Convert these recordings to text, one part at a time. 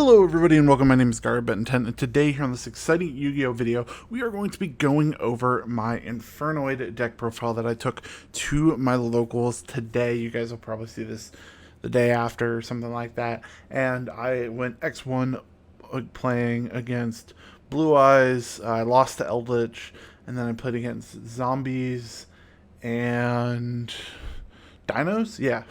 Hello everybody and welcome, my name is GaaraOfBentonYGO, and today here on this exciting Yu-Gi-Oh video, we are going to be going over my Infernoid deck profile that I took to my locals today. You guys will probably see this the day after or something like that. And I went X-1 playing against Blue Eyes, I lost to Eldritch, and then I played against Zombies and Dinos? Yeah.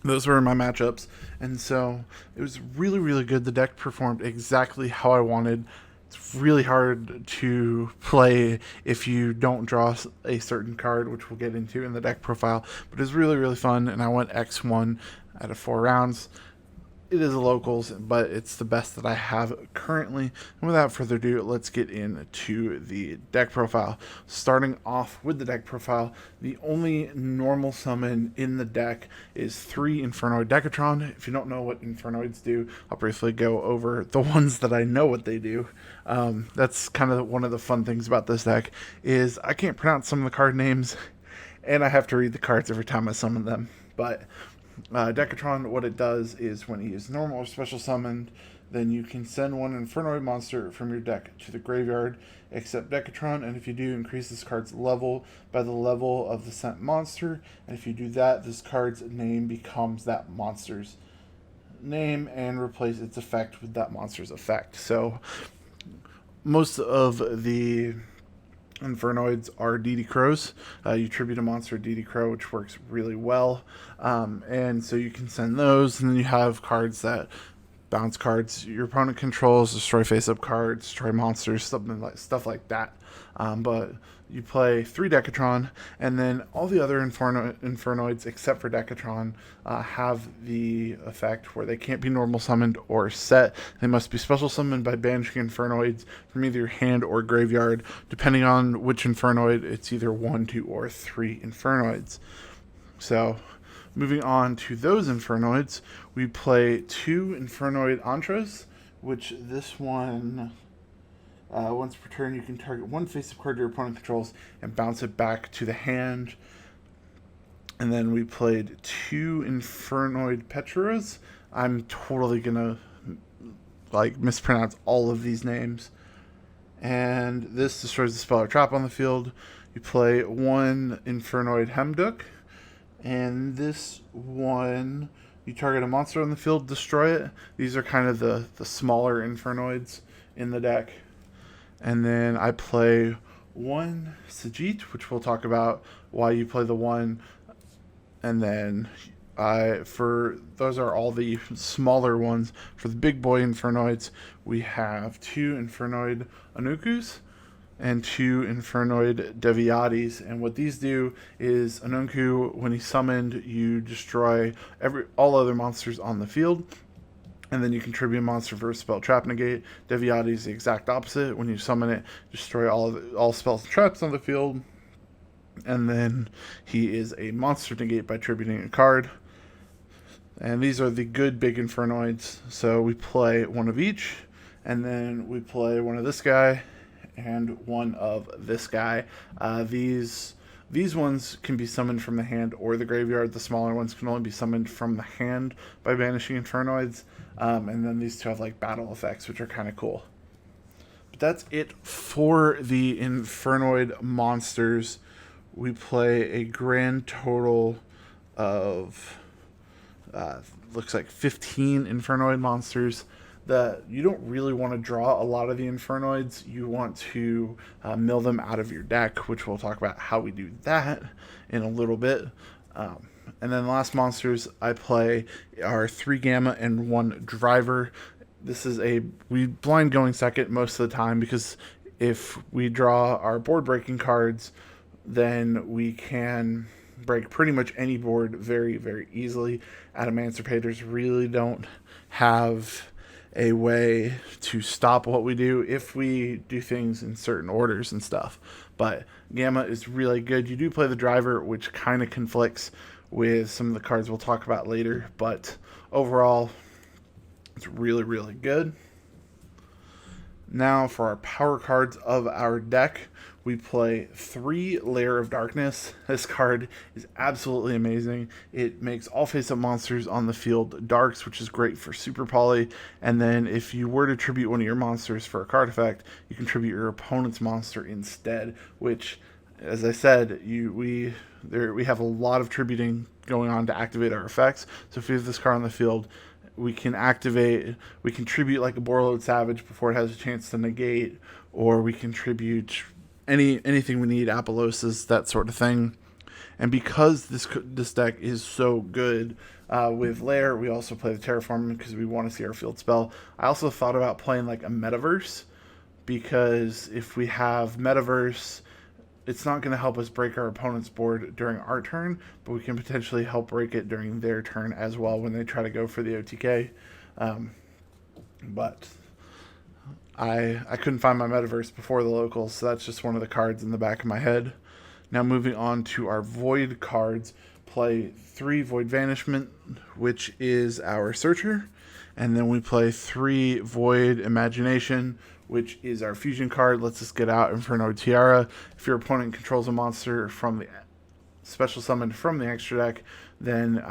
Those were my matchups, and so it was really good. The deck performed exactly how I wanted. It's really hard to play if you don't draw a certain card, which we'll get into in the deck profile, but it was really fun, and I went X1 out of 4 rounds. It is a locals, but it's the best that I have currently. And without further ado, let's get into the deck profile. Starting off with the deck profile, the only normal summon in the deck is 3 Infernoid Decatron. If you don't know what Infernoids do, I'll briefly go over the ones that I know what they do. That's kind of one of the fun things about this deck, is I can't pronounce some of the card names, and I have to read the cards every time I summon them. But Decatron, what it does is when he is normal or special summoned, then you can send one Infernoid monster from your deck to the graveyard, except Decatron, and if you do, increase this card's level by the level of the sent monster, and if you do that, this card's name becomes that monster's name, and replace its effect with that monster's effect. So most of the Infernoids are DD Crows. You tribute a monster DD Crow, which works really well. And so you can send those, and then you have cards that bounce cards your opponent controls, destroy face-up cards, destroy monsters, stuff like that. But you play 3 Decatron, and then all the other Infernoids except for Decatron have the effect where they can't be normal summoned or set. They must be special summoned by banishing Infernoids from either your hand or graveyard. Depending on which Infernoid, it's either 1, 2, or 3 Infernoids. So moving on to those Infernoids, we play 2 Infernoid Entras, which this one, once per turn, you can target 1 face-up card your opponent controls and bounce it back to the hand. And then we played 2 Infernoid Petras. I'm totally gonna mispronounce all of these names. And this destroys the spell or trap on the field. You play 1 Infernoid Hemduk. And this one, you target a monster on the field, destroy it. These are kind of the smaller Infernoids in the deck. And then I play 1 Sajit, which we'll talk about why you play the 1. And then those are all the smaller ones. For the big boy Infernoids, we have 2 Infernoid Anukus and 2 Infernoid Deviatis. And what these do is, Anunku, when he's summoned, you destroy all other monsters on the field, and then you contribute a monster for a spell trap negate. Deviati is the exact opposite. When you summon it, destroy all spells and traps on the field, and then he is a monster negate by tributing a card. And these are the good big Infernoids. So we play 1 of each, and then we play 1 of this guy and 1 of this guy. These ones can be summoned from the hand or the graveyard. The smaller ones can only be summoned from the hand by banishing Infernoids. And then these 2 have battle effects, which are kind of cool. But that's it for the Infernoid monsters. We play a grand total of looks like 15 Infernoid monsters. That you don't really want to draw a lot of the Infernoids. You want to mill them out of your deck, which we'll talk about how we do that in a little bit. And then the last monsters I play are 3 Gamma and 1 Driver. This is we blind going second most of the time, because if we draw our board breaking cards, then we can break pretty much any board very easily. Adamancipators really don't have a way to stop what we do if we do things in certain orders and stuff. But Gamma is really good. You do play the Driver, which kind of conflicts with some of the cards we'll talk about later, but overall it's really good. Now for our power cards of our deck, we play 3 Lair of Darkness. This card is absolutely amazing. It makes all face-up monsters on the field darks, which is great for Super Poly. And then if you were to tribute one of your monsters for a card effect, you can tribute your opponent's monster instead, which, as I said, we have a lot of tributing going on to activate our effects. So if we have this card on the field, we can tribute like a Borreload Savage before it has a chance to negate, or we can tribute anything we need, Apollosis, that sort of thing. And because this deck is so good with Lair, we also play the Terraforming because we want to see our field spell. I also thought about playing like a Metaverse, because if we have Metaverse, it's not going to help us break our opponent's board during our turn, but we can potentially help break it during their turn as well when they try to go for the OTK. But I couldn't find my Metaverse before the locals, so that's just one of the cards in the back of my head. Now moving on to our Void cards, play 3 Void Vanishment, which is our Searcher, and then we play 3 Void Imagination, which is our fusion card. Lets us get out Infernoid Tiara. If your opponent controls a monster from the special summon from the extra deck, then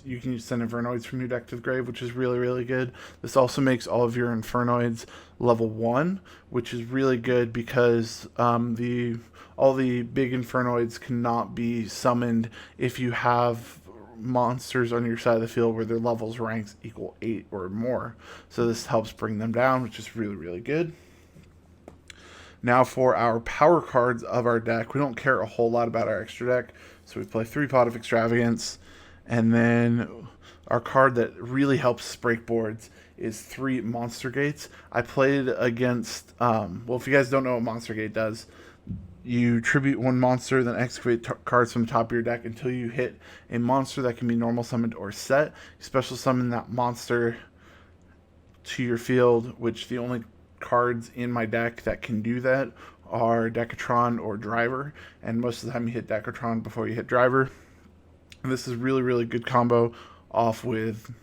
you can send Infernoids from your deck to the grave, which is really, really good. This also makes all of your Infernoids level 1, which is really good because all the big Infernoids cannot be summoned if you have monsters on your side of the field where their levels ranks equal 8 or more. So this helps bring them down, which is really, really good. Now for our power cards of our deck, we don't care a whole lot about our extra deck, so we play 3 Pot of Extravagance, and then our card that really helps break boards is 3 Monster Gates. I played against, well, if you guys don't know what Monster Gate does, you tribute 1 monster, then excavate cards from the top of your deck until you hit a monster that can be normal summoned or set. You special summon that monster to your field, which the only cards in my deck that can do that are Decatron or Driver, and most of the time you hit Decatron before you hit Driver. And this is really, really good combo off with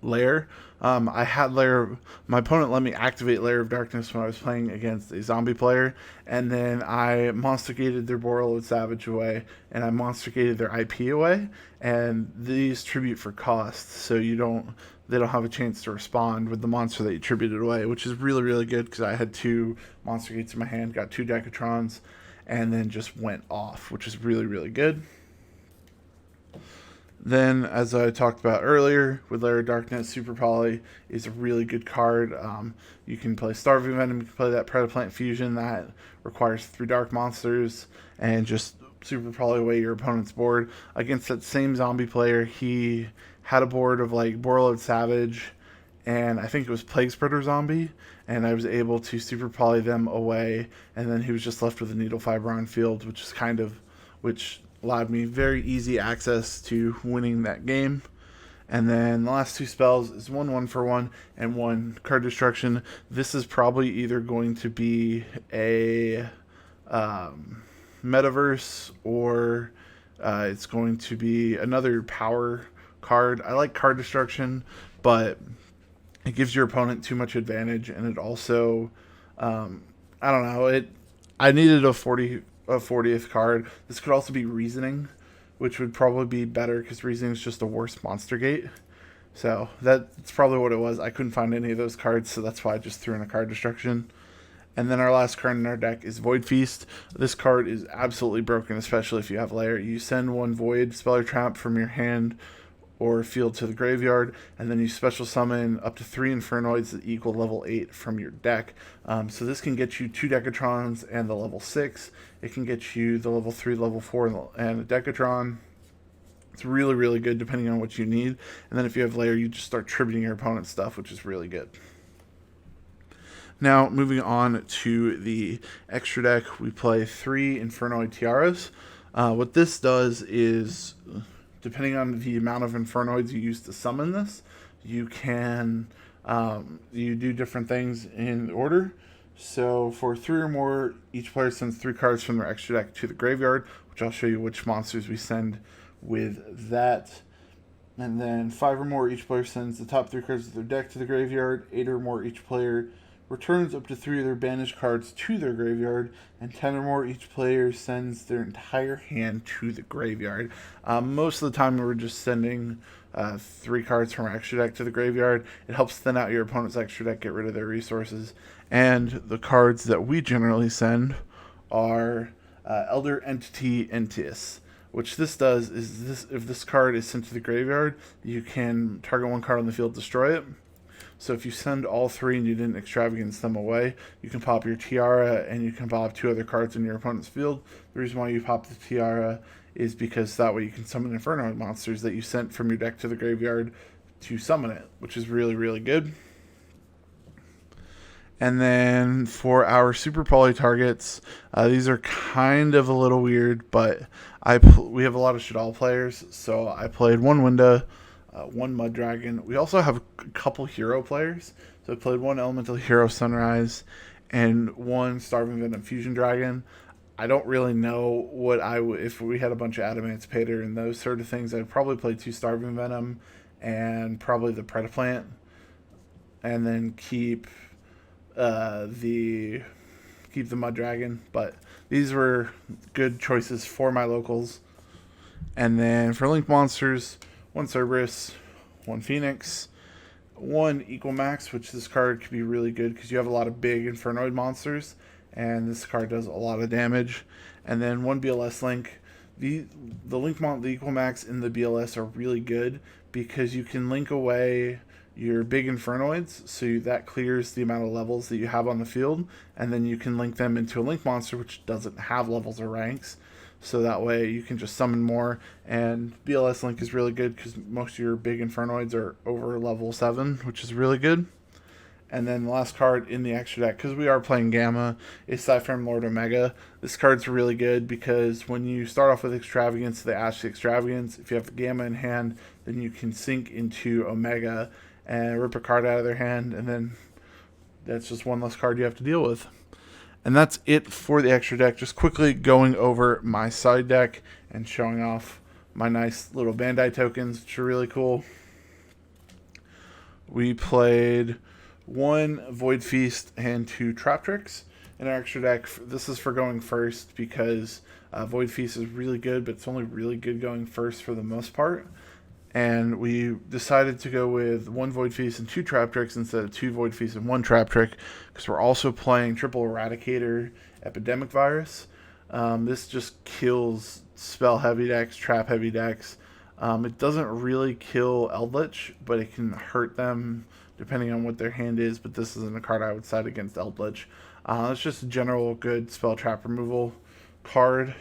Lair. I had Lair. My opponent let me activate Lair of Darkness when I was playing against a zombie player, and then I Monster Gated their Borreload Savage away, and I Monster Gated their IP away, and these tribute for cost, so they don't have a chance to respond with the monster that you tributed away, which is really, really good because I had 2 Monster Gates in my hand, got 2 Decatrons, and then just went off, which is really, really good. Then, as I talked about earlier, with Lair of Darkness, Super Poly is a really good card. You can play Starving Venom, you can play that Predaplant Fusion that requires 3 dark monsters, and just Super Poly away your opponent's board. Against that same zombie player, he had a board of like Borreload Savage, and I think it was Plague Spreader Zombie, and I was able to Super Poly them away, and then he was just left with a Needle Fiber on field, which allowed me very easy access to winning that game. And then the last 2 spells is 1 for 1 and 1 card destruction. This is probably either going to be a Metaverse, or it's going to be another power card. I like card destruction, but it gives your opponent too much advantage, and it also, I don't know, I needed a 40th card. This could also be Reasoning, which would probably be better because Reasoning is just a worse Monster Gate. So that's probably what it was. I couldn't find any of those cards, so that's why I just threw in a card destruction. And then our last card in our deck is Void Feast. This card is absolutely broken, especially if you have Lair. You send 1 Void Spell or Trap from your hand or field to the graveyard, and then you special summon up to 3 Infernoids that equal level 8 from your deck. So this can get you 2 Decatrons and the level 6. It can get you the level 3, level 4, and a Decatron. It's really, really good depending on what you need. And then if you have Lair, you just start tributing your opponent's stuff, which is really good. Now, moving on to the extra deck, we play 3 Infernoid Tiaras. What this does is, depending on the amount of Infernoids you use to summon this, you can you do different things in order. So for 3 or more, each player sends 3 cards from their extra deck to the graveyard, which I'll show you which monsters we send with that. And then 5 or more, each player sends the top 3 cards of their deck to the graveyard. 8 or more, each player returns up to 3 of their banished cards to their graveyard, and 10 or more, each player sends their entire hand to the graveyard. Most of the time we're just sending 3 cards from our extra deck to the graveyard. It helps thin out your opponent's extra deck, get rid of their resources. And the cards that we generally send are Elder Entity Entius. Which this does is this: if this card is sent to the graveyard, you can target one card on the field, destroy it. So if you send all 3 and you didn't extravagance them away, you can pop your Tiara and you can pop 2 other cards in your opponent's field. The reason why you pop the Tiara is because that way you can summon Infernoid monsters that you sent from your deck to the graveyard to summon it, which is really, really good. And then for our super poly targets, these are kind of a little weird, but we have a lot of Shadal players, so I played 1 Winda, 1 Mud Dragon. We also have a couple hero players, so I played 1 Elemental Hero Sunrise and 1 Starving Venom Fusion Dragon. I don't really know what if we had a bunch of Adamantipator and those sort of things, I'd probably play 2 Starving Venom and probably the Predaplant, and then keep the Mud Dragon. But these were good choices for my locals. And then for link monsters, 1 Cerberus, 1 Phoenix, 1 Equal Max, which this card could be really good because you have a lot of big Infernoid monsters, and this card does a lot of damage. And then 1 BLS link. The Equal Max and the BLS are really good because you can link away your big Infernoids, so that clears the amount of levels that you have on the field, and then you can link them into a link monster which doesn't have levels or ranks, so that way you can just summon more. And BLS link is really good because most of your big Infernoids are over level 7, which is really good. And then the last card in the extra deck, because we are playing Gamma, is Cyframe Lord Omega. This card's really good because when you start off with Extravagance, they ask you Extravagance. If you have Gamma in hand, then you can sink into Omega and rip a card out of their hand, and then that's just 1 less card you have to deal with. And that's it for the extra deck. Just quickly going over my side deck and showing off my nice little Bandai tokens, which are really cool. We played 1 Void Feast and 2 Trap Tricks in our extra deck. This is for going first because Void Feast is really good, but it's only really good going first for the most part. And we decided to go with 1 Void Feast and 2 Trap Tricks instead of 2 Void Feast and 1 Trap Trick, because we're also playing Triple Eradicator Epidemic Virus. This just kills spell heavy decks, trap heavy decks. It doesn't really kill Eldritch, but it can hurt them depending on what their hand is, but this isn't a card I would side against Eldritch. It's just a general good spell trap removal card.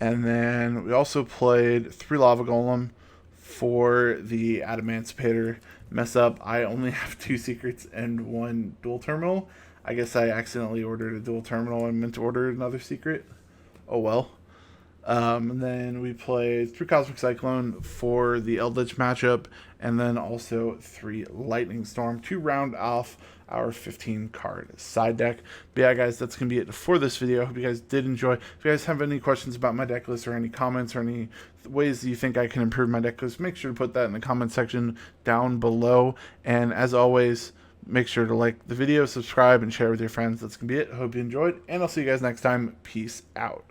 And then we also played 3 Lava Golem for the Adamantipator mess up. I only have 2 secrets and 1 dual terminal. I guess I accidentally ordered a dual terminal and meant to order another secret. Oh well. And then we played 3 Cosmic Cyclone for the Eldritch matchup, and then also 3 Lightning Storm to round off our 15 card side deck. But yeah, guys, that's gonna be it for this video. I hope you guys did enjoy. If you guys have any questions about my deck list or any comments or any ways that you think I can improve my deck list, make sure to put that in the comment section down below. And as always, make sure to like the video, subscribe, and share with your friends. That's gonna be it. I hope you enjoyed, and I'll see you guys next time. Peace out.